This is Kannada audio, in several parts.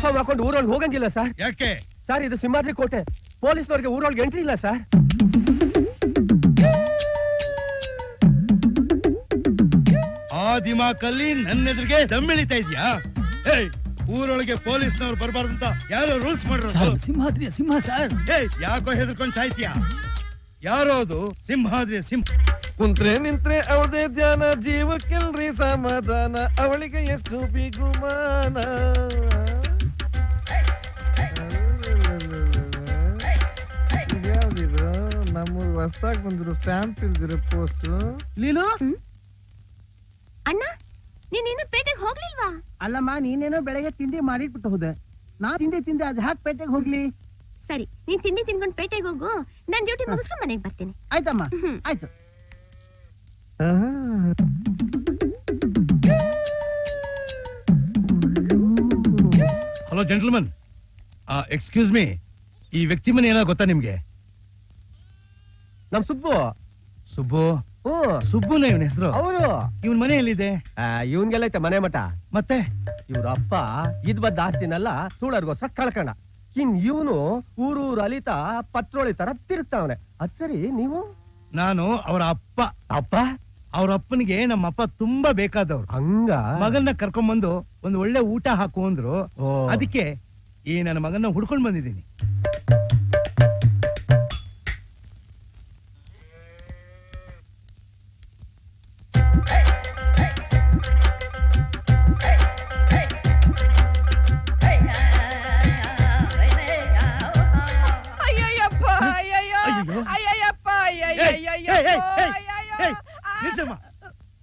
ಯೂನಿಫಾರ್ಮ್ ಹಾಕೊಂಡು ಊರೊಳಗೆ ಹೋಗಂಗಿಲ್ಲ ಸರ್. ಯಾಕೆ ಸರ್? ಇದು ಸಿಂಹಾದ್ರಿ ಕೋಟೆ, ಪೊಲೀಸ್ನವ್ರಿಗೆ ಊರೊಳಗೆ ಎಂಟ್ರಿ ಇಲ್ಲ ಸರ್. ಆ ದಿಮಾಕಲ್ಲಿ ನನ್ನ ಎದುರಿಗೆ ದಮ್ಮಿಳಿತಾ ಇದ್ಯಾ? ಊರೊಳಗೆ ಪೊಲೀಸ್ನವ್ರು ಬರಬಾರ್ದು ಅಂತ ಯಾರೋ ರೂಲ್ಸ್ ಮಾಡಿರೋದು. ಸಿಂಹಾದ್ರಿಯ ಸಿಂಹ ಸರ್. ಯಾಕೋ ಹೆದರ್ಕೊಂಡು ಸಾಯ್ತೀಯ? ಯಾರೋ ಅದು ಸಿಂಹಾದ್ರಿಯ ಸಿಂಹ. ಕುಂತ್ರೆ ನಿಂತ್ರೆ ಅವಳದೇ ಧ್ಯಾನ, ಜೀವಕ್ಕೆಲ್ರಿ ಸಮಾಧಾನ, ಅವಳಿಗೆ ಎಷ್ಟು ಬಿಗುಮಾನ. ಇದ್ಯಾವ್ದಿದು? ನಮ್ಮೂರು ಹೊಸ್ದಾಗ್ ಬಂದಿರೋ ಸ್ಟ್ಯಾಂಪ್ ಇಲ್ದಿರೋ ಪೋಸ್ಟ್. ಲೀಲು ಅಣ್ಣ, ನೀನೇನು ಪೇಟೆಗೆ ಹೋಗ್ಲಿಲ್ವಾ? ಅಲ್ಲಮ್ಮ, ನೀನೇನೋ ಬೆಳಗ್ಗೆ ತಿಂಡಿ ಮಾಡಿಟ್ಬಿಟ್ಟು ಹೋದೆ. ನಾ ತಿಂಡಿ ತಿಂದೆ, ಅದ್ ಹಾಕ್ ಪೇಟೆಗೆ ಹೋಗ್ಲಿ? ಸರಿ, ನೀನ್ ತಿಂಡಿ ತಿನ್ಕೊಂಡು ಪೇಟೆಗೆ ಹೋಗು, ನಾನ್ ಡ್ಯೂಟಿ ಮುಗಿಸ್ಕೊಂಡು ಮನೆಗೆ ಬರ್ತೀನಿ. ಆಯ್ತಮ್ಮ, ಆಯ್ತು. ಹಲೋ ಜೆಂಟಲ್ಮನ್, ಎಕ್ಸ್ಕ್ಯೂಸ್ ಮೀ, ಈ ವ್ಯಕ್ತಿ ಮನೆ ಏನೋ ಗೊತ್ತಾ ನಿಮ್ಗೆ? ನಮ್ ಸುಬ್ಬು. ಸುಬ್ಬು? ಸುಬ್ಬುನ ಇವನ ಹೆಸರು? ಹೌದು. ಇವನ್ ಮನೆ ಎಲ್ಲಿದೆ? ಇವನ್ಗೆಲ್ಲ ಐತೆ ಮನೆ ಮಠ. ಮತ್ತೆ ಇವ್ರ ಅಪ್ಪ ಇದ್ ಬದ್ದ ಆಸ್ತಿನೆಲ್ಲ ಸುಳ್ಳರ್ಗೋಸ್ಕರ ಕಳ್ಕಂಡ. ಇನ್ ಇವನು ಊರೂರು ಅಲಿತಾ ಪತ್ರೋಳಿ ತರ ತಿರುಗ್ತಾವನೆ. ಅದ್ ಸರಿ, ನೀವು? ನಾನು ಅವರ ಅಪ್ಪ. ಅಪ್ಪ? ಅವ್ರ ಅಪ್ಪನಿಗೆ ನಮ್ಮ ಅಪ್ಪ ತುಂಬಾ ಬೇಕಾದವ್ರು. ಹಂಗ? ಮಗನ್ನ ಕರ್ಕೊಂಡ್ಬಂದು ಒಂದು ಒಳ್ಳೆ ಊಟ ಹಾಕು ಅಂದ್ರು. ಅದಕ್ಕೆ ಈ ನನ್ನ ಮಗನ್ನ ಹುಡ್ಕೊಂಡ್ ಬಂದಿದ್ದೀನಿ.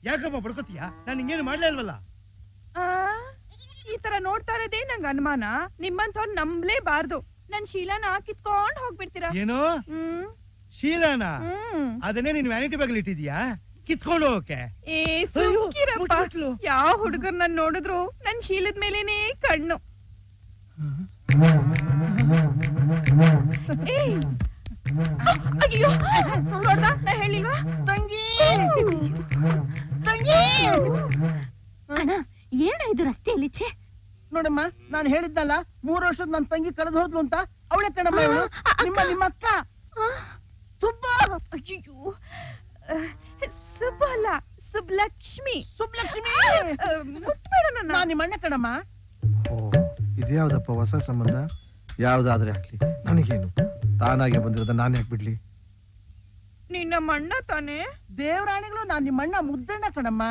ಯಾಕಮ್ಮ ಬಡ್ಕೋತೀಯ? ನಾನು ಹಿಂಗೇನು ಮಾಡ್ಲೇ ಇಲ್ವಲ್ಲ. ಈ ತರ ನೋಡ್ತಾ ಇರೋದೇ ನಂಗೆ ಅನುಮಾನ. ನಿಮ್ಮಂತವ್ರು ನಂಬಲೇಬಾರ್ದು. ನನ್ ಶೀಲಾನ ಕಿತ್ಕೊಂಡ್ ಹೋಗ್ಬಿಡ್ತೀರಾ? ಏನು ಶೀಲಾನ? ಅದನ್ನೇ ನೀನ್ ವ್ಯಾನಿಟಿ ಬ್ಯಾಗ್ ಇಟ್ಟಿದ್ಯಾ ಕಿತ್ಕೊಂಡು ಹೋಗಕ್ಕೆ? ಯಾವ ಹುಡುಗರ್ನ ನೋಡಿದ್ರು ನನ್ ಶೀಲದ ಮೇಲೇನೆ ಕಣ್ಣು. ಅಯ್ಯೋ, ನೋಡ್ದ? ನಾ ಹೇಳಿಲ್ವಾ? ತಂಗಿ ಅಣ್ಣ, ಏನ ಇದು ರಸ್ತೆಯಲ್ಲಿ? ಛೇ ನೋಡಮ್ಮ, ನಾನು ಹೇಳಿದ್ದಲ್ಲ 3 ವರ್ಷದ ನನ್ ತಂಗಿ ಕಳೆದು ಹೋದ್ಲು ಅಂತ. ಅವಳೆ ಕಣಮ್ಮ ಇವಳು, ನಿಮ್ಮ ಅಕ್ಕ ಸುಬ್ಬು. ಅಯ್ಯೋ, ಸುಬ್ಬ ಅಲ್ಲ, ಸುಬ್ಲಕ್ಷ್ಮಿ. ಸುಬ್ಲಕ್ಷ್ಮಿ ಮುಟ್ಬೇಡ ನನ್ನ. ನಾ ನಿಮ್ಮ ಅಣ್ಣ ಕಣಮ್ಮ. ಇದ್ಯಾವ್ದಪ್ಪ ಹೊಸ ಸಂಬಂಧ? ಯಾವ್ದಾದ್ರೆ ಆಗ್ಲಿ, ನನಗೇನು? ತಾನಾಗೆ ಬಂದಿರೋದ ನಾನು ಯಾಕೆ ಬಿಡ್ಲಿ? ನಿನ್ನ ಮಣ್ಣ ತಾನೆ? ದೇವರಾಣಿಗಳು, ನಾನ್ ನಿಮ್ಮ ಅಣ್ಣ ಮುದ್ದಣ್ಣ ಕಣಮ್ಮ.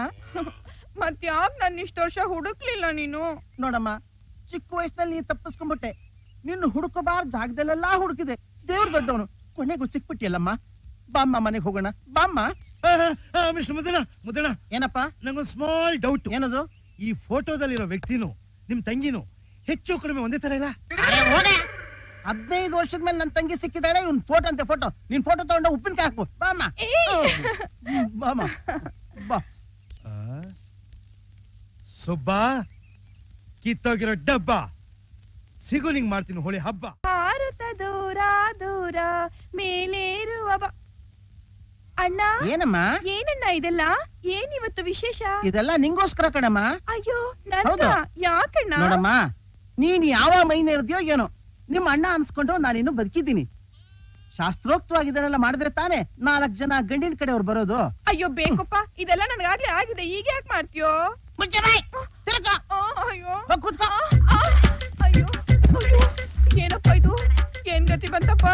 ಮತ್ಯಾಕ್ ನನ್ನ ಇಷ್ಟ ವರ್ಷ ಹುಡುಕ್ಲಿಲ್ಲ ನೀನು? ನೋಡಮ್ಮ, ಚಿಕ್ಕ ವಯಸ್ಸಲ್ಲಿ ನೀನ್ ತಪ್ಪಿಸ್ಕೊಂಡ್ಬಿಟ್ಟೆ. ನಿನ್ನ ಹುಡುಕಬಾರ್ ಜಾಗದಲ್ಲೆಲ್ಲ ಹುಡುಕಿದೆ. ದೇವ್ರ ದೊಡ್ಡವನು, ಕೊನೆಗೂ ಸಿಕ್ಬಿಟ್ಟಿಯಲ್ಲಮ್ಮ. ಬಾಮ್ಮ, ಮನೆಗೆ ಹೋಗೋಣ ಬಾಮ್ಮ. ಮಿಸ್ಟರ್ ಮುದ್ದಣ್ಣ, ಏನಪ್ಪ? ನಂಗೊಂದು ಸ್ಮಾಲ್ ಡೌಟ್. ಏನದು? ಈ ಫೋಟೋದಲ್ಲಿರೋ ವ್ಯಕ್ತಿನು ನಿಮ್ ತಂಗಿನು ಹೆಚ್ಚು ಕಡಿಮೆ ಒಂದೇ ತರ ಇಲ್ಲ? 15 ವರ್ಷದ ಮೇಲೆ ನನ್ ತಂಗಿ ಸಿಕ್ಕಿದಾಳೆ. ಇವ್ನ್ ಫೋಟೋ ಅಂತೆ ಫೋಟೋ. ನೀನ್ ಫೋಟೋ ತಗೊಂಡ ಉಪ್ಪಿನಕಾಯಿ ಹಾಕು ಬಾಮ್ಮ. ಬಾಮ್ಮ ಬಾ. ಸುಬ್ಬ, ಕಿತ್ತೋಗಿರೋ ಡಬ್ಬ ಸಿಗು, ನಿಂಗ್ ಮಾಡ್ತೀನಿ ಹೋಳಿ ಹಬ್ಬ. ಭಾರತ ದೂರ ದೂರ ಮೇಲೇರುವ ಅಣ್ಣ. ಏನಮ್ಮ? ಏನಣ್ಣ ಇದೆಲ್ಲ? ಏನ್ ಇವತ್ತು ವಿಶೇಷ? ಇದೆಲ್ಲ ನಿಂಗೋಸ್ಕರ ಕಣಮ್ಮ. ಅಯ್ಯೋ, ನನ್ನ ಯಾಕಣ್ಣ? ನೋಡಮ್ಮ, ನೀನ್ ಯಾವ ಮೈನ ಇರ್ತೀಯೋ ಏನೋ, ನಿಮ್ಮ ಅಣ್ಣ ಅನ್ಸ್ಕೊಂಡು ನಾನಿನ್ನು ಬದುಕಿದ್ದೀನಿ. ಶಾಸ್ತ್ರೋಕ್ತವಾಗಿದ್ದೆಲ್ಲ ಮಾಡಿದ್ರೆ ತಾನೇ 4 ಜನ ಗಂಡಿನ ಕಡೆಯವ್ರು ಬರೋದು. ಅಯ್ಯೋ ಬೇಕಪ್ಪ, ಇದೆಲ್ಲ ನನ್ಗಾಗ್ಲೇ ಆಗಿದೆ. ಈಗ ಯಾಕೆ ಮಾಡ್ತೀಯೋ? ಅಯ್ಯೋ ಅಯ್ಯೋ ಅಯ್ಯೋ, ಏನಪ್ಪ ಇದು? ಏನ್ ಗತಿ ಬಂತಪ್ಪ?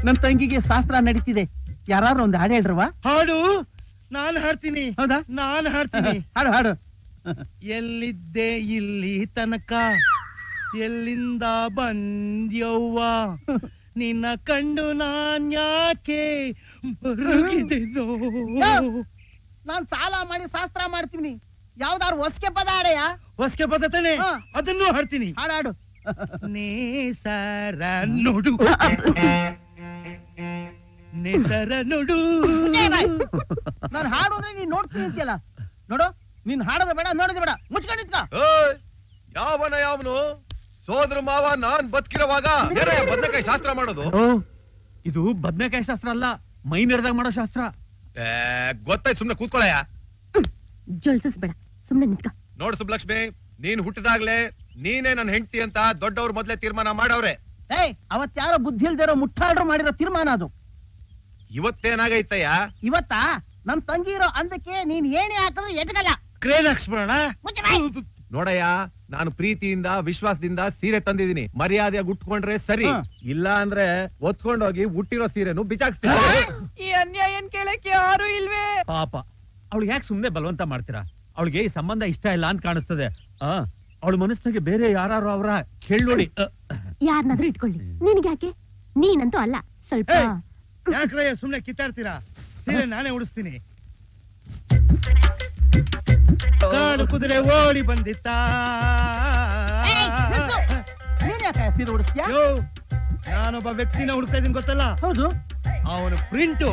ನನ್ ತಂಗಿಗೆ ಶಾಸ್ತ್ರ ನಡೀತಿದೆ. ಯಾರು ಒಂದು ಹಾಡು ಹೇಳ್ರವಾ? ಹಾಡು? ನಾನು ಹಾಡ್ತೀನಿ. ಹೌದಾ? ನಾನು ಹಾಡ್ತೀನಿ. ಹಾಡು ಹಾಡು. ಎಲ್ಲಿದ್ದೆ ಇಲ್ಲಿ ತನಕ, ಎಲ್ಲಿಂದ ಬಂದ್ಯವ್ವ, ನಿನ್ನ ಕಂಡು ನಾನ್ ಯಾಕೆ ಬರುಗಿದೆನೋ. ನಾನ್ ಸಾಲ ಮಾಡಿ ಶಾಸ್ತ್ರ ಮಾಡ್ತೀನಿ. ಯಾವ್ದಾರು ಹೊಸ್ಕೆ ಪದ ಹಾಡೆಯಾ? ಹೊಸ್ಕೆ ಪದ ತಾನೆ, ಅದನ್ನು ಹಾಡ್ತೀನಿ. ಹಾಡು. ನೇಸರ ನೋಡು, ನೆಸರ ನುಡು. ನಾನು ಹಾಡೋದ್ರೆ ನೀನ್ ನೋಡ್ತೀನಿ ಅಂತೀಯಲ್ಲ. ನೋಡು, ನೀನ್ ಹಾಡೋದು ಬೇಡ, ನೋಡೋದು ಬೇಡ, ಮುಚ್ಕೊಂಡು ನಿಂತ್ಕೋ. ಯಾವನು ಸೋದರ ಮಾವ ನಾನ್ ಬದುಕಿರುವಾಗ ಬದನೆಕಾಯಿ ಶಾಸ್ತ್ರ ಮಾಡೋದು. ಇದು ಬದನೆಕಾಯಿ ಶಾಸ್ತ್ರ ಅಲ್ಲ, ಮೈ ನೆರೆದಾಗ ಮಾಡೋ ಶಾಸ್ತ್ರ. ಗೊತ್ತಾಯ್ತು, ಸುಮ್ನೆ ಕೂತ್ಕೊಳ್ಳಯ್ಯ. ಜೊಳ್ಸಿಸ್ಬೇಡ, ಸುಮ್ನೆ ನಿಂತ್ಕ. ನೋಡು ಸುಬ್ಲಕ್ಷ್ಮಿ, ನೀನ್ ಹುಟ್ಟಿದಾಗ್ಲೇ ನೀನೇ ನನ್ ಹೆಂಡತಿ ಅಂತ ದೊಡ್ಡವ್ರ ಮೊದ್ಲೇ ತೀರ್ಮಾನ ಮಾಡವ್ರೆ. ಅವತ್ಯಾರೋ ಬುದ್ಧಿ ಇಲ್ದಿರೋ ಮುಟ್ಟಾಡ್ರು ಮಾಡಿರೋ ತೀರ್ಮಾನ ಅದು. ಇವತ್ತೇನಾಗೈತಯ್ಯ? ಇವತ್ತಾ ನನ್ ತಂಗಿ ಇರೋ ಅಂದಕ್ಕೆ ನೀನ್ ಏನೇ ಹಾಕಿದ್ರು ಎದ್ಗಲ್ಲ. ಕ್ರೇನ್ ಹಾಕ್ಸ್ಬಿಡೋಣ. ನೋಡಯ್ಯ, ನಾನು ಪ್ರೀತಿಯಿಂದ ವಿಶ್ವಾಸದಿಂದ ಸೀರೆ ತಂದಿದ್ದೀನಿ. ಮರ್ಯಾದೆಯಾಗಿ ಉಟ್ಕೊಂಡ್ರೆ ಸರಿ, ಇಲ್ಲ ಅಂದ್ರೆ ಒತ್ಕೊಂಡೋಗಿ ಹುಟ್ಟಿರೋ ಸೀರೆನು ಬಿಚಾಕ್ಸ್ತೀನಿ. ಈ ಅನ್ಯಾಯನ್ ಕೇಳಕ್ಕೆ ಯಾರು ಇಲ್ವೇ? ಪಾಪ, ಅವಳಿಗೆ ಯಾಕೆ ಸುಮ್ನೆ ಬಲವಂತ ಮಾಡ್ತೀರಾ? ಅವಳಿಗೆ ಈ ಸಂಬಂಧ ಇಷ್ಟ ಇಲ್ಲ ಅಂತ ಕಾಣಿಸ್ತದೆ. ಅವಳ ಮನಸ್ಸಿನಾಗೆ ಬೇರೆ ಯಾರು ಅವರ ಕೇಳಿ ನೋಡಿ. ಯಾರನ್ನಾದ್ರೂ ಇಟ್ಕೊಳ್ಳಿ, ನಿನಗ್ಯಾಕೆ? ನೀನಂತೂ ಅಲ್ಲ. ಸ್ವಲ್ಪ ಯಾಕ್ರಯ್ಯ ಸುಮ್ನೆ ಕಿತ್ತಾಡ್ತೀರಾ? ಸೀರೆ ನಾನೇ ಉಡಿಸ್ತೀನಿ. ಕಾಡು ಕುದುರೆ ಓಡಿ ಬಂದಿತ್ತ. ನೀನ್ ಯಾಕೆ ಸೀರೆ ಉಡಿಸ್ತೀಯ? ನಾನೊಬ್ಬ ವ್ಯಕ್ತಿನ ಹುಡುಕ್ತಾ ಇದೀನಿ, ಗೊತ್ತಲ್ಲ? ಹೌದು. ಅವನ ಪ್ರಿಂಟು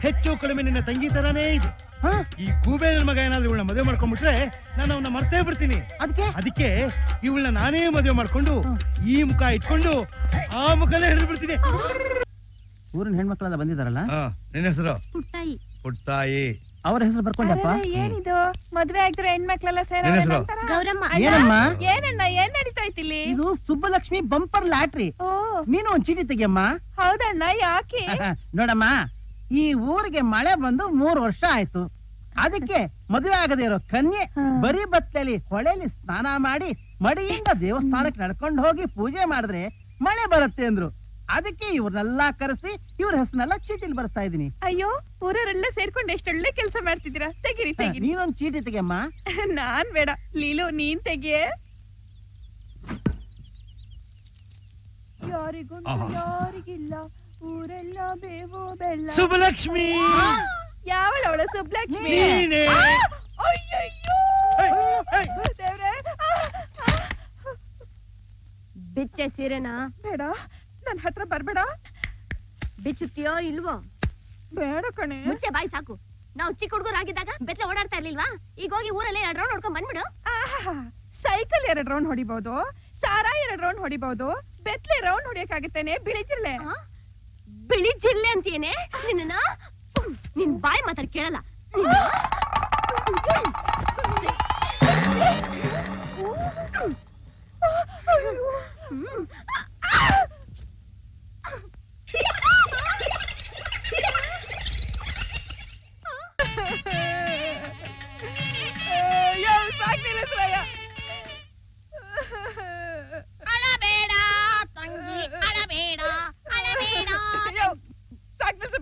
ಹೆಚ್ಚು ಕಡಿಮೆ ನಿನ್ನ ತಂಗಿ ತರಾನೇ ಇದೆ. ಈ ಕೂಬೇನ ಮಗ ಏನಾದ್ರೂ ಇವಳನ್ನ ಮದುವೆ ಮಾಡ್ಕೊಂಡ್ಬಿಟ್ರೆ ನಾನು ಅವನ್ನ ಮರ್ತೇ ಬಿಡ್ತೀನಿ. ಅದಕ್ಕೆ ಇವಳನ್ನ ನಾನೇ ಮದುವೆ ಮಾಡ್ಕೊಂಡು ಈ ಮುಖ ಇಟ್ಕೊಂಡು ಆ ಮುಖನೇ ಹಿಡಿದು ಬಿಡ್ತೀನಿ. ಊರಿನ ಹೆಣ್ಮಕ್ಳೆಲ್ಲ ಬಂದಿದಾರಲ್ಲ? ನಿನ್ನ ಹೆಸರು? ಪುಟ್ಟಾಯಿ. ಪುಟ್ಟಾಯಿ. ಅವ್ರ ಹೆಸರು ಬರ್ಕೊಂಡಪ್ಪ. ಏನಿದು ಮದ್ವೆ ಆಗಿದ್ರೆ ಹೆಣ್ಮಕ್ಳೆಲ್ಲ ನಿನ್ ಹೆಸ್ರು? ಗೌರಮ್ಮ. ಏನಮ್ಮ? ಏನಣ್ಣ, ಏನ್ ನಡೀತಾ ಇತ್ತಿಲ್ಲಿ? ಇದು ಸುಬ್ಬಲಕ್ಷ್ಮಿ ಬಂಪರ್ ಲಾಟ್ರಿ. ಓ, ನೀನು ಒಂದ್ ಚೀಟಿ ತೆಗಿಯಮ್ಮ. ಹೌದಣ್ಣ, ಯಾಕೆ? ನೋಡಮ್ಮ, ಈ ಊರಿಗೆ ಮಳೆ ಬಂದು 3 ವರ್ಷ ಆಯ್ತು. ಅದಕ್ಕೆ ಮದುವೆ ಆಗದೆ ಇರೋ ಕನ್ಯೆ ಬರೀ ಬತ್ತಲಿ ಹೊಳೆಲಿ ಸ್ನಾನ ಮಾಡಿ ಮಡಿಯಿಂದ ದೇವಸ್ಥಾನಕ್ಕೆ ನಡ್ಕೊಂಡು ಹೋಗಿ ಪೂಜೆ ಮಾಡಿದ್ರೆ ಮಳೆ ಬರುತ್ತೆ ಅಂದ್ರು. ಅದಕ್ಕೆ ಇವ್ರನ್ನೆಲ್ಲಾ ಕರೆಸಿ ಇವ್ರ ಹೆಸರನ್ನೆಲ್ಲ ಚೀಟಿಲಿ ಬರ್ಸ್ತಾ ಇದೀನಿ. ಅಯ್ಯೋ, ಊರವರೆಲ್ಲ ಸೇರ್ಕೊಂಡು ಎಷ್ಟೊಳ್ಳೆ ಕೆಲಸ ಮಾಡ್ತಿದ್ದೀರಾ. ತೆಗಿರಿ ತೆಗಿರಿ. ನೀನೊಂದ್ ಚೀಟಿ ತೆಗಿಯಮ್ಮ. ನಾನ್ ಬೇಡ, ಲೀಲು ನೀನ್ ತೆಗಿಯೇ. ಯಾರಿಗೊಂದು ಯಾರಿಗಿಲ್ಲ, ಊರೆಲ್ಲ ಬೇವು ಬೆಲ್ಲ. ಸುಬ್ಬಲಕ್ಷ್ಮಿ. ಯಾವಳವಳ ಸುಬ್ಲಕ್ಷ್ಮಿ? ನೀನೇ. ಅಯ್ಯಯ್ಯೋ ದೇವ್ರೇ. ಬಿಚ್ಚೆ ಸೀರೆನಾ? ಬೇಡ, ನನ್ ಹತ್ರ ಬರ್ಬೇಡ. ಬಿಚ್ಚುತ್ತೀಯೋ ಇಲ್ವೋ? ಬೇಡ ಕಣೆ. ಮುಂಚೆ ಬಾಯಿ ಸಾಕು. ನಾವು ಚಿಕ್ಕ ಹುಡುಗರಾಗಿದ್ದಾಗ ಬೆತ್ತಲೆ ಓಡಾಡ್ತಾ ಇರ್ಲಿಲ್ವಾ? ಈಗ ಹೋಗಿ ಊರಲ್ಲಿ 2 ರೌಂಡ್ ನೋಡ್ಕೊಂಡ್ ಬಂದ್ಬಿಡು. ಸೈಕಲ್ 2 ರೌಂಡ್ ಹೊಡಿಬಹುದು, ಸಾರಾ 2 ರೌಂಡ್ ಹೊಡಿಬಹುದು, ಬೆತ್ತಲೆ ರೌಂಡ್ ಹೊಡಿಯಕ್ಕಾಗತ್ತೇನೆ? ಬಿಳಿ ಜಿಲ್ಲೆ. ಬಿಳಿ ಜಿಲ್ಲೆ ಅಂತೀಯೇನೆ ನಿನ್ನ? ನಿನ್ ಬಾಯಿ ಮಾತಾಡಿ ಕೇಳಲ್ಲ.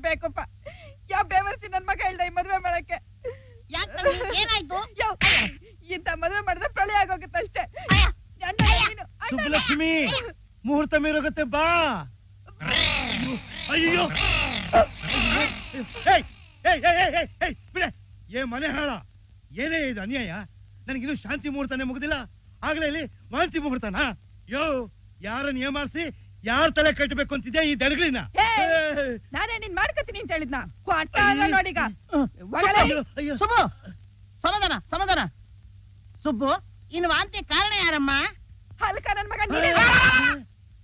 ಬೇಕಪ್ಪ, ಯಾವ ಬೇವರ್ಸಿ ನನ್ ಮಗ ಹೇಳ್ದ ಈ ಮದ್ವೆ ಮಾಡಕ್ಕೆ. ಏನಾಯ್ತು? ಇಂತ ಮದ್ವೆ ಮಾಡಿದ್ರೆ ಪ್ರಳಯ ಆಗೋಗುತ್ತೆ ಅಷ್ಟೇ. ಸುಬ್ಬಲಕ್ಷ್ಮಿ, ಮುಹೂರ್ತ ಮೀರೋಗತ್ತೆ, ಬಾ. ಅಯ್ಯೋ, ಬಿಡೆ. ಮನೆ ಹಾಳ, ಏನೇ ಇದು ಅನ್ಯಾಯ? ನನಗಿನ್ನು ಶಾಂತಿ ಮುಹೂರ್ತನೇ ಮುಗುದಿಲ್ಲ, ಆಗ್ಲೇ ಇಲ್ಲಿ ವಾಂತಿ ಮುಹೂರ್ತನಾ? ಯೋ, ಯಾರನ್ನ ಏಮಾರಿಸಿ ಯಾರ ತಲೆ ಕಟ್ಟಬೇಕು ಅಂತಿದ್ಯಾ ಈ ದಡಗಳಿನ? ನಾನೇ ನಿನ್ ಮಾಡ್ಕತೀನಿ ಅಂತ ಹೇಳಿದ್ನ. ನೋಡೀಗ ಸುಬ್ಬು, ಸಮಾಧಾನ ಸಮಾಧಾನ. ಸುಬ್ಬು, ಇನ್ನು ವಾಂತಿ ಕಾರಣ ಯಾರಮ್ಮ? ಹಲ್ಕ ನನ್ ಮಗ.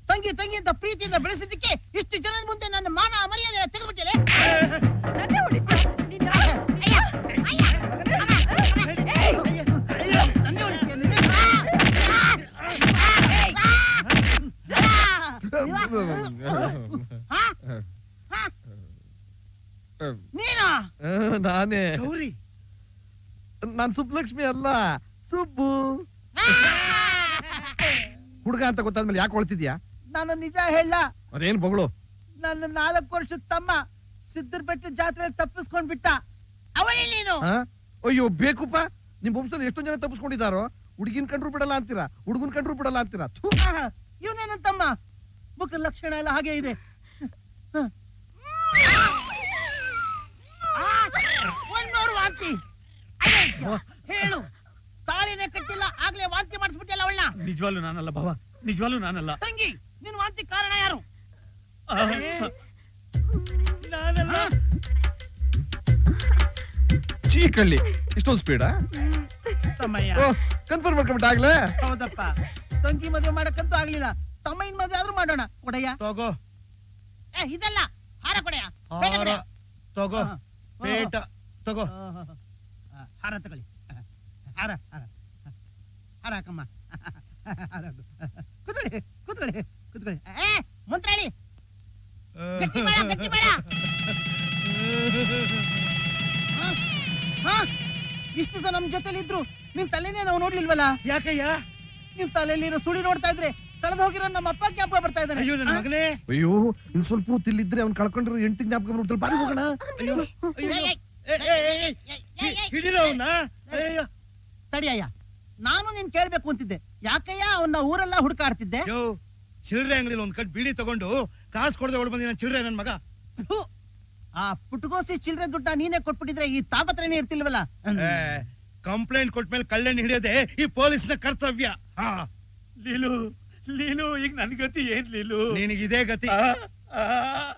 ತಂಗಿ ತಂಗಿ ಅಂತ ಪ್ರೀತಿಯಿಂದ ಬೆಳೆಸಿದ್ದಕ್ಕೆ ಇಷ್ಟು ಜನದ ಮುಂದೆ ನನ್ನ ಮಾನ ಮರ್ಯಾದೆ ತೆಗೆದುಬಿಟ್ಟಿದೆ. ನನ್ನೇ ಹೊಡಿತ ನಿನ್ನ. ನೀನಾ? ನಾನೇ. ಗೌರಿ, ನಾನ್ ಸುಬ್ಬಲಕ್ಷ್ಮಿ ಅಲ್ಲ, ಸುಬ್ಬು. ಹುಡುಗ ಅಂತ ಗೊತ್ತಾದ್ಮೇಲೆ ಯಾಕೆ ಹೊಳ್ತಿದ್ಯಾ? ನಾನು ನಿಜ ಹೇಳ. ಅದೇನ್ ಬಗಳು? ನನ್ನ 4 ವರ್ಷದ ತಮ್ಮ ಸಿದ್ದರ ಬೆಟ್ಟ ಜಾತ್ರೆಯಲ್ಲಿ ತಪ್ಪಿಸ್ಕೊಂಡ್ ಬಿಟ್ಟ. ಅವಳೇ ನೀನು? ಅಯ್ಯೋ ಬೇಕುಪ್ಪ, ನಿಮ್ ವಂಶದಲ್ಲಿ ಎಷ್ಟೊಂದ್ ಜನ ತಪ್ಪಿಸ್ಕೊಂಡಿದ್ದಾರೋ. ಹುಡುಗಿನ ಕಂಡ್ರು ಬಿಡಲ್ಲ ಅಂತೀರಾ, ಹುಡುಗನ್ ಕಂಡ್ರು ಬಿಡಲ್ಲ ಅಂತೀರಾ. ಇವನೇನ ತಮ್ಮ? ಮುಖ ಲಕ್ಷಣ ಎಲ್ಲ ಹಾಗೆ ಇದೆ. ವಾಂತಿ ಹೇಳು, ತಾಳಿನೇ ಕಟ್ಟಿಲ್ಲ ಆಗ್ಲೇ ವಾಂತಿ ಮಾಡಿಸ್ಬಿಟ್ಟಿಲ್ಲ ಅವಳನ್ನ. ನಿಜವಾಗ್ಲೂ ನಾನಲ್ಲ ಬಾವ, ನಿಜವಾಗ್ಲೂ ನಾನಲ್ಲ. ತಂಗಿ, ನಿನ್ ವಾಂತಿ ಕಾರಣ ಯಾರು? ನಾನಲ್ಲ. ಚೀಕಳ್ಳಿ ಇಷ್ಟೊಂದು ಸ್ಪೀಡಾ ತಮ್ಮಯ್ಯ ಕನ್ಫರ್ಮ್ ಮಾಡ್ಕೊಂಬಿಟ್ಟ ಆಗ್ಲೇ ಹೌದಪ್ಪ, ತಂಗಿ ಮದುವೆ ಮಾಡಕ್ಕಂತೂ ಆಗ್ಲಿಲ್ಲ, ತಮ್ಮಯ್ಯನ ಮದುವೆ ಆದ್ರೂ ಮಾಡೋಣ. ಕೊಡಯ್ಯ. ತಗೋ ಇದಲ್ಲ, ಹಾರ ಕೊಡಯ್ಯ. ಹಾರ ತಗೋ, ಪೇಟ ತಗೋ. ಹಾರ ತಗೊಳ್ಳಿ. ಹಾರ ಹಾರ ಹಾರ ಹಾಕಮ್ಮ. ಕೂತ್ಕೊಳ್ಳಿ ಕೂತ್ಕೊಳ್ಳಿ ಕೂತ್ಕೊಳ್ಳಿ. ಮಂತ್ರಾಳಿ ಗಟ್ಟಿ ಮಾಡ, ಗಟ್ಟಿ ಮಾಡ. ಇಷ್ಟು ದಿವಸ ನಮ್ ಜೊತೆಲಿ ಇದ್ರು ನಿಮ್ ತಲೆನೇ ನಾವು ನೋಡ್ಲಿಲ್ವಲ್ಲ. ಯಾಕಯ್ಯ? ನಿಮ್ ತಲೆಯಲ್ಲಿರೋ ಸುಳಿ ನೋಡ್ತಾ ಇದ್ರೆ ಕಳೆದು ಹೋಗಿರೋ ನಮ್ಮ ಅಪ್ಪ ಜ್ಞಾಪಕ ಬರ್ತಾ ಇದ್ದಾನೆ. ಅಯ್ಯೋ ನನ್ನ ಮಗನೇ, ಅಯ್ಯೋ ಇನ್ ಸ್ವಲ್ಪ ಹೊತ್ತಿಲ್ಲಿದ್ರೆ ಅವ್ನು ಕಳ್ಕೊಂಡಿರೋ ಹೆಂಡತಿ ಜ್ಞಾಪಕ ಬರ್ಬಿಡ್ತಾರೆ. ಬಾರಿ ಹೋಗೋಣ. ಅಯ್ಯೋ ಹಿಡಿರೋ ಅವನ್ನ. ಅಯ್ಯೋ ತಡಿಯಯ್ಯ, ನಾನು ನೀನ್ ಕೇಳ್ಬೇಕು ಅಂತಿದ್ದೆ. ಯಾಕಯ್ಯ ಅವನ್ನ ಊರೆಲ್ಲ ಹುಡುಕಾಡ್ತಿದ್ದೆ. ಯೋ, ಚಿಲ್ಲರೆ ಅಂಗಡಿಲಿ ಒಂದ್ ಕಟ್ ಬೀಡಿ ತಗೊಂಡು ಕಾಸು ಕೊಡದೆ ಹೊಡ್ ಬಂದಿ ಚಿಲ್ಲರೆ ನನ್ ಮಗ. ಥು, ಆ ಪುಟ್ಗೋಸಿ ಚಿಲ್ರೆ ದುಡ್ಡ ನೀನೇ ಕೊಟ್ಬಿಟ್ಟಿದ್ರೆ ಈ ತಾಪತ್ರನೇ ಇರ್ತಿಲ್ವಲ್ಲ. ಕಂಪ್ಲೇಂಟ್ ಕೊಟ್ಮೇಲೆ ಕಳ್ಳನ್ ಹಿಡಿಯೋದೆ ಈ ಪೊಲೀಸ್ನ ಕರ್ತವ್ಯ. ಲೀಲು ಲೀಲು, ಈಗ ನನ್ ಗತಿ ಏನ್ ಲೀಲು? ನಿನಗಿದೇ ಗತಿ.